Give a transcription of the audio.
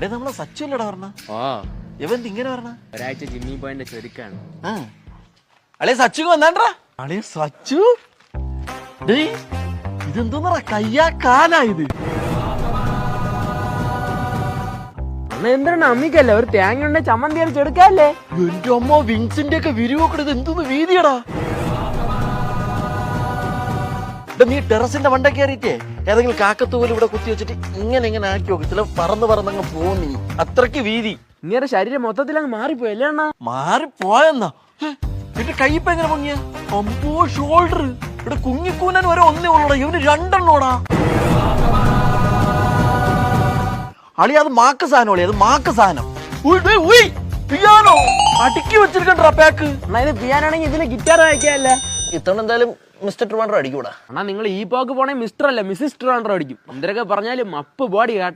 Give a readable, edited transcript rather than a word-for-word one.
ഇവിടെ നമ്മളെ സച്ചു അല്ലടാ പറഞ്ഞ ഓ ഇവന്ത് ഇങ്ങനെ പറഞ്ഞ ഒരാഴ്ച ജിമ്മി പോയിന്റ് ചുരുക്കാണ്. അളേ സച്ചു വന്നാണ്ടാ അളേ സച്ചു ഇതെന്തോന്നറ കയ്യാ കാലായത് എന്താണ് അമ്മിക്കല്ലേ ഒരു തേങ്ങ ഉണ്ടെ ചമ്മന്തി അരച്ചെടുക്കല്ലേ. എന്റെ അമ്മ വിങ്സിന്റെ ഒക്കെ വിരിവൊക്കെ ഇത് എന്തോന്ന് വീതിയടാ. നീ ടെറസിന്റെ മണ്ട കയറിയിട്ടേ ഏതെങ്കിലും കാക്കത്ത് പോലും ഇവിടെ കുത്തി വെച്ചിട്ട് ഇങ്ങനെ ഇങ്ങനെ ആക്കി നോക്കി ചില പറന്നങ്ങ് പോകും. നീ അത്രക്ക് വീതി ഇങ്ങനെ ശരീരം മൊത്തത്തിൽ അങ്ങ് മാറിപ്പോയല്ലേ അണ്ണാ. മാറിപ്പോയെന്നാ എന്റെ കൈയിപ്പ എങ്ങനെ പൊങ്ങിയ അമ്പോ ഷോൾഡർ ഇവിടെ കുഞ്ഞിക്കൂനൻ വരെ ഒന്നേ ഉള്ളൂടാ, ഇവന് രണ്ടെണ്ണോടാ. അളി അത് മാക്ക് സാധനം അളി, അത് മാക്ക് സാധനം. പിയാനോ അടുക്കി വെച്ചിരിക്കണ്ടാ പാക്ക്. അണ്ണാ ഇത് പിയാനാണെങ്കിൽ ഇതിന് ഗിറ്റാർ വായിക്കാല്ല. ഇത്തവണ എന്തായാലും മിസ്റ്റർ ട്രിവാൻഡ്രം അടിക്കൂടാ. അണ്ണാ നിങ്ങൾ ഈ പോക്ക് പോണേ മിസ്റ്റർ അല്ല മിസ്സിസ് ട്രിവാൻഡ്രം അടിക്കും. എന്തൊക്കെ പറഞ്ഞാലും അപ്പ് ബോഡി കേട്ടാ.